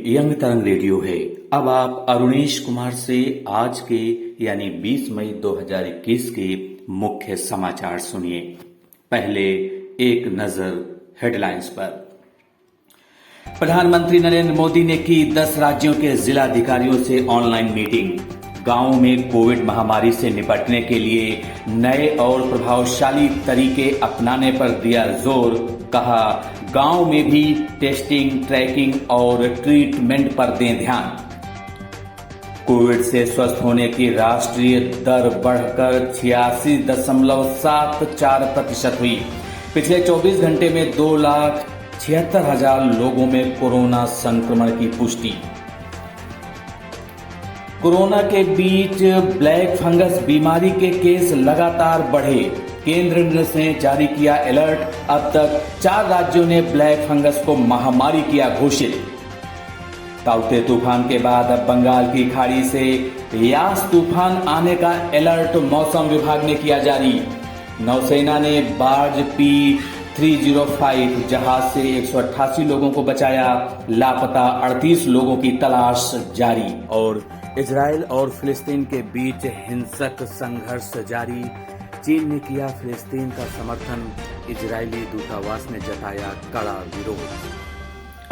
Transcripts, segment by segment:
Young तरंग radio है। अब आप अरुणेश कुमार से आज के यानी 20 मई 2021 के मुख्य समाचार सुनिए। पहले एक नजर हेडलाइंस पर। प्रधानमंत्री नरेंद्र मोदी ने की 10 राज्यों के जिलाधिकारियों से ऑनलाइन मीटिंग। गांवों में कोविड महामारी से निपटने के लिए नए और प्रभावशाली तरीके अपनाने पर दिया जोर। कहा, गांव में भी टेस्टिंग, ट्रैकिंग और ट्रीटमेंट पर दें ध्यान। कोविड से स्वस्थ होने की राष्ट्रीय दर बढ़कर 86.74% हुई। पिछले 24 घंटे में 2,76,000 लोगों में कोरोना संक्रमण की पुष्टि। कोरोना के बीच ब्लैक फंगस बीमारी के केस लगातार बढ़े। केंद्र ने जारी किया अलर्ट। अब तक 4 राज्यों ने ब्लैक फंगस को महामारी किया घोषित। ताउते तूफान के बाद अब बंगाल की खाड़ी से यास तूफान आने का अलर्ट मौसम विभाग ने किया जारी। नौसेना ने बार्ज P305 जहाज से 188 लोगों को बचाया। लापता 38 लोगों की तलाश जारी। और इजराइल और फिलिस्तीन के बीच हिंसक संघर्ष जारी। चीन ने किया फिलिस्तीन का समर्थन। इजरायली दूतावास ने जताया कड़ा विरोध।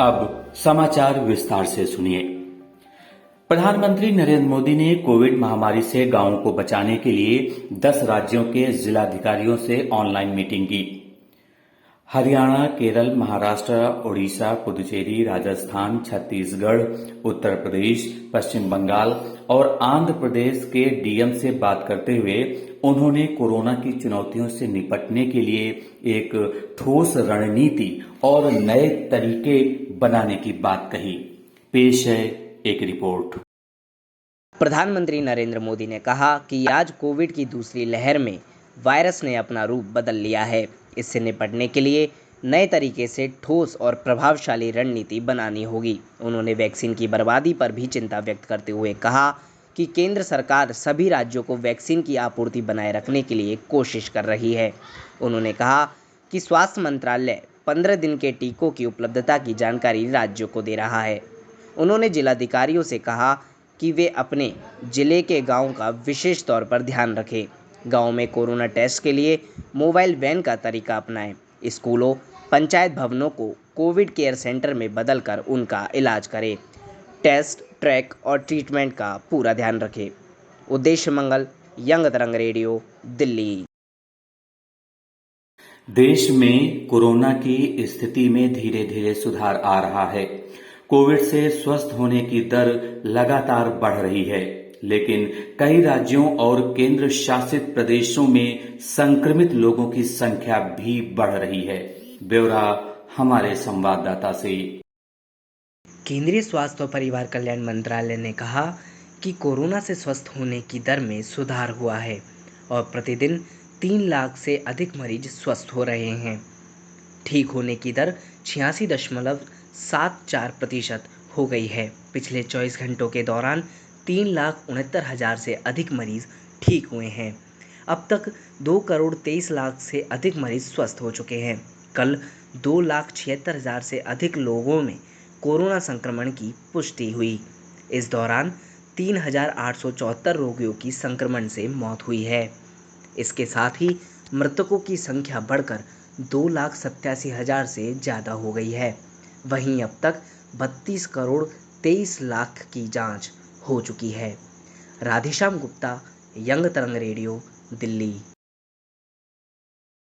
अब समाचार विस्तार से सुनिए। प्रधानमंत्री नरेंद्र मोदी ने कोविड महामारी से गांवों को बचाने के लिए 10 राज्यों के जिलाधिकारियों से ऑनलाइन मीटिंग की। हरियाणा, केरल, महाराष्ट्र, ओडिशा, पुदुचेरी, राजस्थान, छत्तीसगढ़, उत्तर प्रदेश, पश्चिम बंगाल और आंध्र प्रदेश के डीएम से बात करते हुए उन्होंने कोरोना की चुनौतियों से निपटने के लिए एक ठोस रणनीति और नए तरीके बनाने की बात कही। पेश है एक रिपोर्ट। प्रधानमंत्री नरेंद्र मोदी ने कहा कि आज कोविड की दूसरी लहर में वायरस ने अपना रूप बदल लिया है। इससे निपटने के लिए नए तरीके से ठोस और प्रभावशाली रणनीति बनानी होगी। उन्होंने वैक्सीन की बर्बादी पर भी चिंता व्यक्त करते हुए कहा कि केंद्र सरकार सभी राज्यों को वैक्सीन की आपूर्ति बनाए रखने के लिए कोशिश कर रही है। उन्होंने कहा कि स्वास्थ्य मंत्रालय 15 दिन के टीकों की उपलब्धता की जानकारी राज्यों को दे रहा है। उन्होंने जिलाधिकारियों से कहा कि वे अपने जिले के गाँव का विशेष तौर पर ध्यान रखें। गाँव में कोरोना टेस्ट के लिए मोबाइल वैन का तरीका अपनाएं। स्कूलों, पंचायत भवनों को कोविड केयर सेंटर में बदलकर उनका इलाज करें। टेस्ट, ट्रैक और ट्रीटमेंट का पूरा ध्यान रखें। उद्देश्य मंगल, यंग तरंग रेडियो, दिल्ली। देश में कोरोना की स्थिति में धीरे धीरे सुधार आ रहा है। कोविड से स्वस्थ होने की दर लगातार बढ़ रही है, लेकिन कई राज्यों और केंद्र शासित प्रदेशों में संक्रमित लोगों की संख्या भी बढ़ रही है। ब्यौरा हमारे संवाददाता से। केंद्रीय स्वास्थ्य और परिवार कल्याण मंत्रालय ने कहा कि कोरोना से स्वस्थ होने की दर में सुधार हुआ है और प्रतिदिन 3 लाख से अधिक मरीज स्वस्थ हो रहे हैं। ठीक होने की दर 86.74% हो गई है। पिछले 24 घंटों के दौरान 3,69,000 से अधिक मरीज ठीक हुए हैं। अब तक 2,23,00,000 से अधिक मरीज स्वस्थ हो चुके हैं। कल 2,76,000 से अधिक लोगों में कोरोना संक्रमण की पुष्टि हुई। इस दौरान 3,874 रोगियों की संक्रमण से मौत हुई है। इसके साथ ही मृतकों की संख्या बढ़कर 2,87,000 से ज़्यादा हो गई है। वहीं अब तक 32,23,00,000 की जांच हो चुकी है। राधेश्याम गुप्ता, यंग तरंग रेडियो, दिल्ली।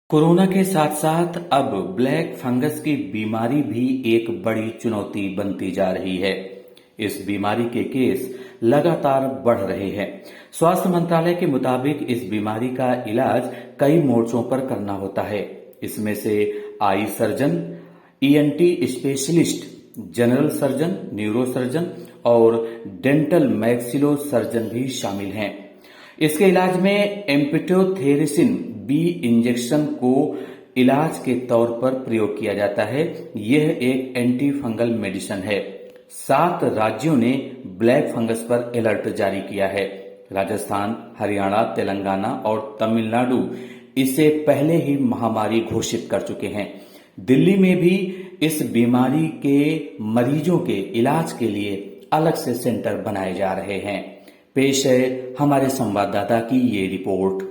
कोरोना के साथ साथ अब ब्लैक फंगस की बीमारी भी एक बड़ी चुनौती बनती जा रही है। इस बीमारी के केस लगातार बढ़ रहे हैं। स्वास्थ्य मंत्रालय के मुताबिक इस बीमारी का इलाज कई मोर्चों पर करना होता है। इसमें से eye surgeon, ENT specialist, general surgeon, neuro surgeon और डेंटल मैक्सिलो सर्जन भी शामिल हैं। इसके इलाज में एम्पिटोथेरेसिन बी इंजेक्शन को इलाज के तौर पर प्रयोग किया जाता है। यह एक एंटी फंगल मेडिसिन है। 7 राज्यों ने ब्लैक फंगस पर अलर्ट जारी किया है। राजस्थान, हरियाणा, तेलंगाना और तमिलनाडु इसे पहले ही महामारी घोषित कर चुके हैं। दिल्ली में भी इस बीमारी के मरीजों के इलाज के लिए अलग से सेंटर बनाए जा रहे हैं। पेश है हमारे संवाददाता की ये रिपोर्ट।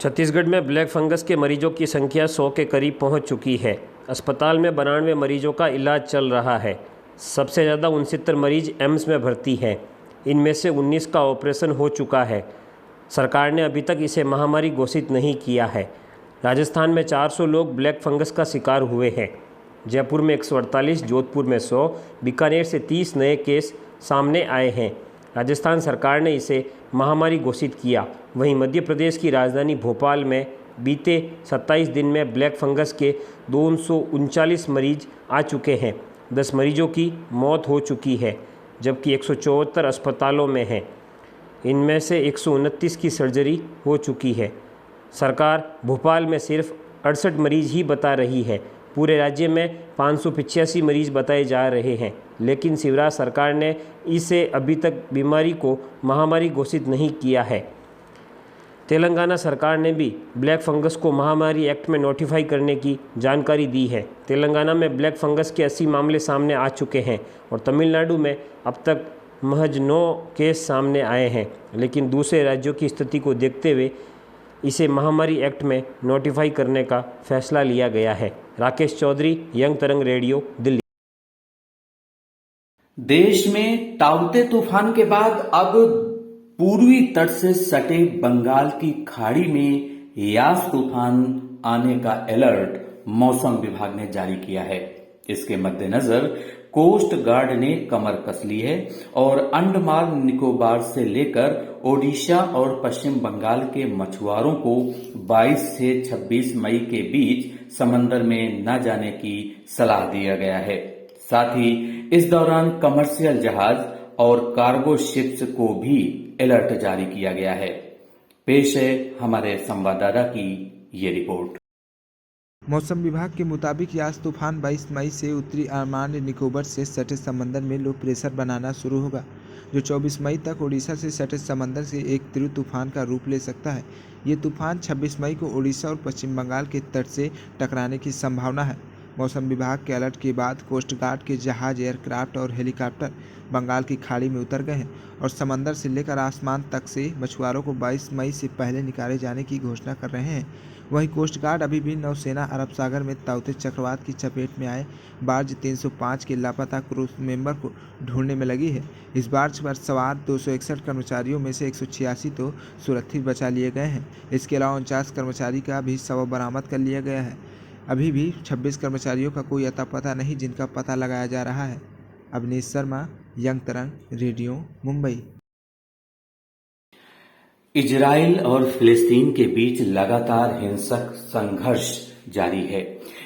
छत्तीसगढ़ में ब्लैक फंगस के मरीजों की संख्या 100 के करीब पहुंच चुकी है। अस्पताल में 92 मरीजों का इलाज चल रहा है। सबसे ज़्यादा 69 मरीज एम्स में भर्ती हैं। इनमें से 19 का ऑपरेशन हो चुका है। सरकार ने अभी तक इसे महामारी घोषित नहीं किया है। राजस्थान में 400 लोग ब्लैक फंगस का शिकार हुए हैं। जयपुर में 148, जोधपुर में 100, बीकानेर से 30 नए केस सामने आए हैं। राजस्थान सरकार ने इसे महामारी घोषित किया। वहीं मध्य प्रदेश की राजधानी भोपाल में बीते 27 दिन में ब्लैक फंगस के 239 मरीज आ चुके हैं। 10 मरीजों की मौत हो चुकी है, जबकि 174 अस्पतालों में हैं। इनमें से 129 की सर्जरी हो चुकी है। सरकार भोपाल में सिर्फ 68 मरीज ही बता रही है। पूरे राज्य में 585 मरीज बताए जा रहे हैं, लेकिन शिवराज सरकार ने इसे अभी तक बीमारी को महामारी घोषित नहीं किया है। तेलंगाना सरकार ने भी ब्लैक फंगस को महामारी एक्ट में नोटिफाई करने की जानकारी दी है। तेलंगाना में ब्लैक फंगस के 80 मामले सामने आ चुके हैं और तमिलनाडु में अब तक महज 9 केस सामने आए हैं, लेकिन दूसरे राज्यों की स्थिति को देखते हुए इसे महामारी एक्ट में नोटिफाई करने का फैसला लिया गया है। राकेश चौधरी, यंग तरंग रेडियो, दिल्ली। देश में ताउते तूफान के बाद अब पूर्वी तट से सटे बंगाल की खाड़ी में यास तूफान आने का अलर्ट मौसम विभाग ने जारी किया है। इसके मद्देनजर कोस्ट गार्ड ने कमर कस ली है और अंडमान निकोबार से लेकर ओडिशा और पश्चिम बंगाल के मछुआरों को 22 से 26 मई के बीच समंदर में न जाने की सलाह दिया गया है। साथ ही इस दौरान कमर्शियल जहाज और कार्गो शिप्स को भी अलर्ट जारी किया गया है। पेश है हमारे संवाददाता की ये रिपोर्ट। मौसम विभाग के मुताबिक यास तूफान 22 मई से उत्तरी अंडमान निकोबार से सटे समंदर में लो प्रेशर बनाना शुरू होगा, जो 24 मई तक ओडिशा से सटे समंदर से एक तीव्र तूफान का रूप ले सकता है। ये तूफान 26 मई को ओडिशा और पश्चिम बंगाल के तट से टकराने की संभावना है। मौसम विभाग के अलर्ट के बाद कोस्ट गार्ड के जहाज, एयरक्राफ्ट और हेलीकॉप्टर बंगाल की खाड़ी में उतर गए हैं और समंदर से लेकर आसमान तक से मछुआरों को 22 मई से पहले निकाले जाने की घोषणा कर रहे हैं। वहीं कोस्ट गार्ड अभी भी नौसेना अरब सागर में ताउते चक्रवात की चपेट में आए बार्ज 305 के लापता क्रू मेंबर को ढूंढने में लगी है। इस बार्ज पर सवार 261 कर्मचारियों में से 186 तो सुरक्षित बचा लिए गए हैं। इसके अलावा 49 कर्मचारी का भी शव बरामद कर लिया गया है। अभी भी 26 कर्मचारियों का कोई अता पता नहीं, जिनका पता लगाया जा रहा है। अवनीश शर्मा, यंग तरंग, रेडियो, मुंबई। इजराइल और फिलिस्तीन के बीच लगातार हिंसक संघर्ष जारी है।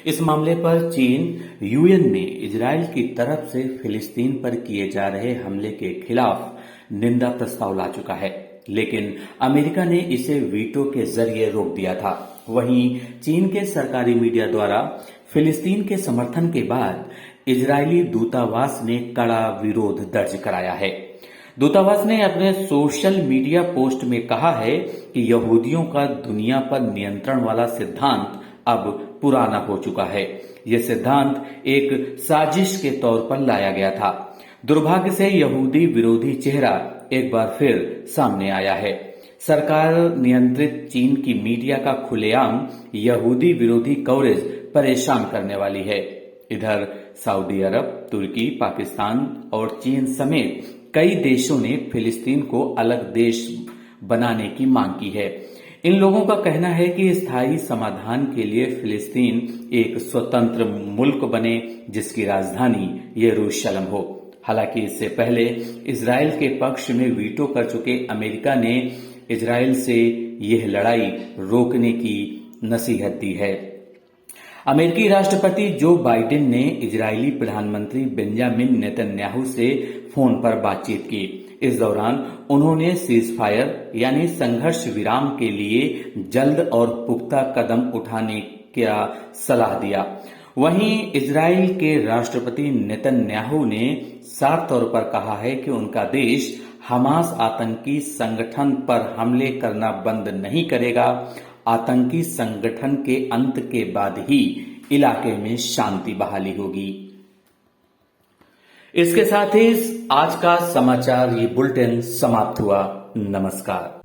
इस मामले पर चीन यूएन में इजराइल की तरफ से फिलिस्तीन पर किए जा रहे हमले के खिलाफ निंदा प्रस्ताव ला चुका है, लेकिन अमेरिका ने इसे वीटो के जरिए रोक दिया था। वहीं चीन के सरकारी मीडिया द्वारा फिलिस्तीन के समर्थन के बाद इजरायली दूतावास ने कड़ा विरोध दर्ज कराया है। दूतावास ने अपने सोशल मीडिया पोस्ट में कहा है कि यहूदियों का दुनिया पर नियंत्रण वाला सिद्धांत अब पुराना हो चुका है। यह सिद्धांत एक साजिश के तौर पर लाया गया था। दुर्भाग्य से यहूदी विरोधी चेहरा एक बार फिर सामने आया है। सरकार नियंत्रित चीन की मीडिया का खुलेआम यहूदी विरोधी कवरेज परेशान करने वाली है। इधर सऊदी अरब, तुर्की, पाकिस्तान और चीन समेत कई देशों ने फिलिस्तीन को अलग देश बनाने की मांग की है। इन लोगों का कहना है कि स्थायी समाधान के लिए फिलिस्तीन एक स्वतंत्र मुल्क बने, जिसकी राजधानी यरूशलेम हो। हालांकि इससे पहले इजराइल के पक्ष में वीटो कर चुके अमेरिका ने इजराइल से यह लड़ाई रोकने की नसीहत दी है। अमेरिकी राष्ट्रपति जो बाइडेन ने इजरायली प्रधानमंत्री बेंजामिन नेतन्याहू से फोन पर बातचीत की। इस दौरान उन्होंने सीज फायर यानी संघर्ष विराम के लिए जल्द और पुख्ता कदम उठाने का सलाह दिया। वहीं इजराइल के राष्ट्रपति नेतन्याहू ने साफ तौर पर कहा है कि उनका देश हमास आतंकी संगठन पर हमले करना बंद नहीं करेगा। आतंकी संगठन के अंत के बाद ही इलाके में शांति बहाली होगी। इसके साथ ही आज का समाचार ये बुलेटिन समाप्त हुआ। नमस्कार।